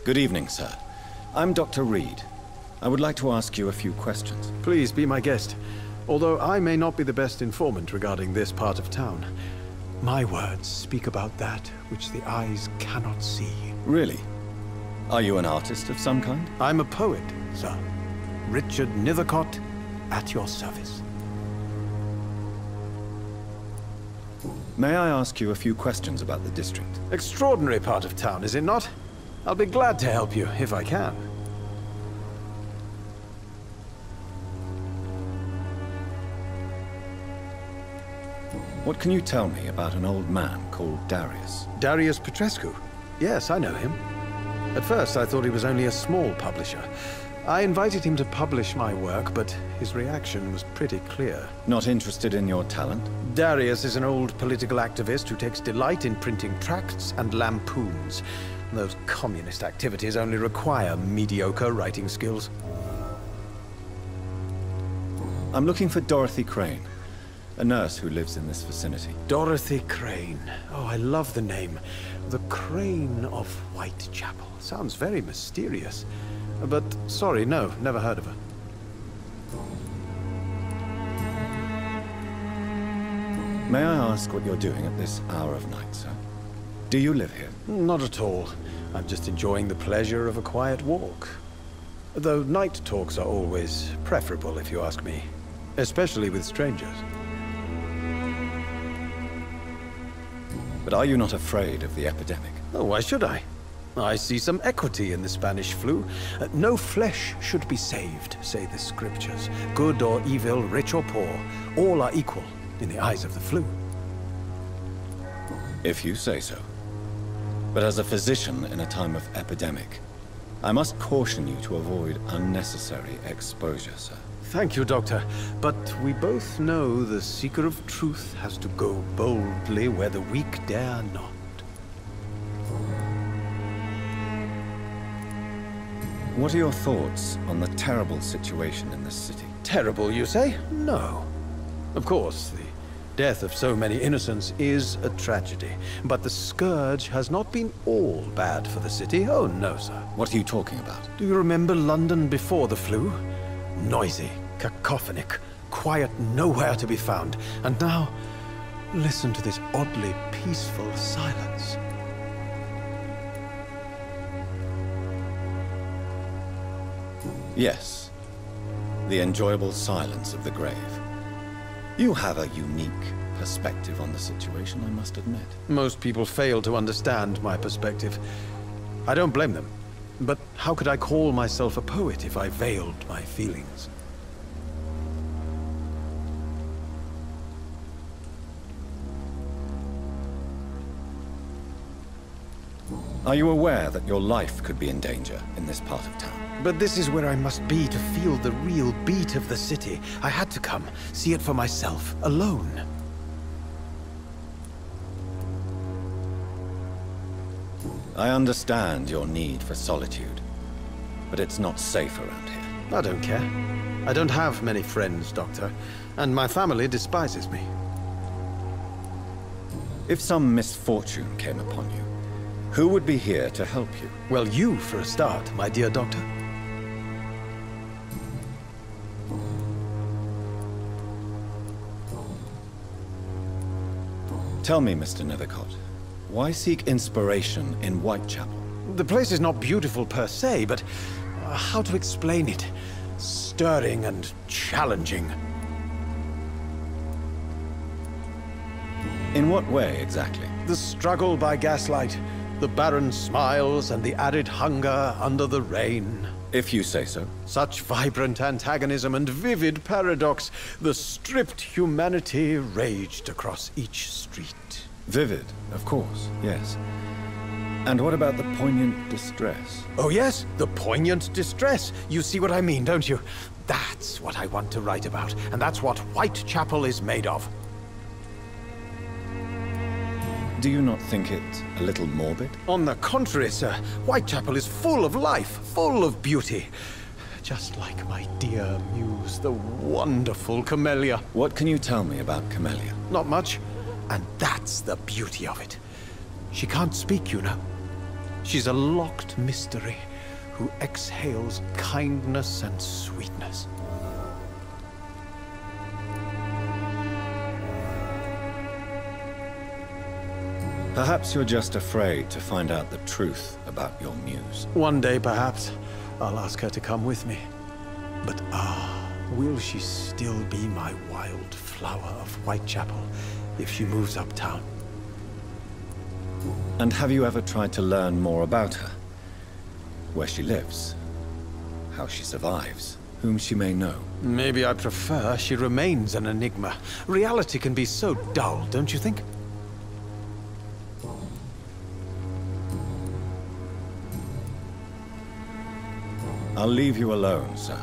Good evening, sir. I'm Dr. Reed. I would like to ask you a few questions. Please be my guest. Although I may not be the best informant regarding this part of town, my words speak about that which the eyes cannot see. Really? Are you an artist of some kind? I'm a poet, sir. Richard Nethercott, at your service. May I ask you a few questions about the district? Extraordinary part of town, is it not? I'll be glad to help you, if I can. What can you tell me about an old man called Darius? Darius Petrescu? Yes, I know him. At first, I thought he was only a small publisher. I invited him to publish my work, but his reaction was pretty clear. Not interested in your talent? Darius is an old political activist who takes delight in printing tracts and lampoons. Those communist activities only require mediocre writing skills. I'm looking for Dorothy Crane, a nurse who lives in this vicinity. Dorothy Crane. Oh, I love the name. The Crane of Whitechapel. Sounds very mysterious. But, sorry, no, never heard of her. May I ask what you're doing at this hour of night, sir? Do you live here? Not at all. I'm just enjoying the pleasure of a quiet walk. Though night talks are always preferable, if you ask me. Especially with strangers. But are you not afraid of the epidemic? Oh, why should I? I see some equity in the Spanish flu. No flesh should be saved, say the scriptures. Good or evil, rich or poor, all are equal in the eyes of the flu. If you say so. But as a physician in a time of epidemic, I must caution you to avoid unnecessary exposure, sir. Thank you, Doctor. But we both know the seeker of truth has to go boldly where the weak dare not. What are your thoughts on the terrible situation in this city? Terrible, you say? No. Of course, the death of so many innocents is a tragedy. But the scourge has not been all bad for the city. Oh, no, sir. What are you talking about? Do you remember London before the flu? Noisy, cacophonic, quiet nowhere to be found. And now, listen to this oddly peaceful silence. Yes. The enjoyable silence of the grave. You have a unique perspective on the situation, I must admit. Most people fail to understand my perspective. I don't blame them. But how could I call myself a poet if I veiled my feelings? Are you aware that your life could be in danger in this part of town? But this is where I must be to feel the real beat of the city. I had to come, see it for myself, alone. I understand your need for solitude, but it's not safe around here. I don't care. I don't have many friends, Doctor, and my family despises me. If some misfortune came upon you, who would be here to help you? Well, you for a start, my dear Doctor. Tell me, Mr. Nethercott, why seek inspiration in Whitechapel? The place is not beautiful per se, but how to explain it? Stirring and challenging. In what way, exactly? The struggle by gaslight, the barren smiles and the arid hunger under the rain. If you say so. Such vibrant antagonism and vivid paradox. The stripped humanity raged across each street. Vivid, of course, yes. And what about the poignant distress? Oh yes, the poignant distress. You see what I mean, don't you? That's what I want to write about, and that's what Whitechapel is made of. Do you not think it a little morbid? On the contrary, sir. Whitechapel is full of life, full of beauty. Just like my dear muse, the wonderful Camellia. What can you tell me about Camellia? Not much, and that's the beauty of it. She can't speak, you know. She's a locked mystery who exhales kindness and sweetness. Perhaps you're just afraid to find out the truth about your muse. One day, perhaps, I'll ask her to come with me. But will she still be my wild flower of Whitechapel if she moves uptown? And have you ever tried to learn more about her? Where she lives? How she survives? Whom she may know? Maybe I prefer she remains an enigma. Reality can be so dull, don't you think? I'll leave you alone, sir.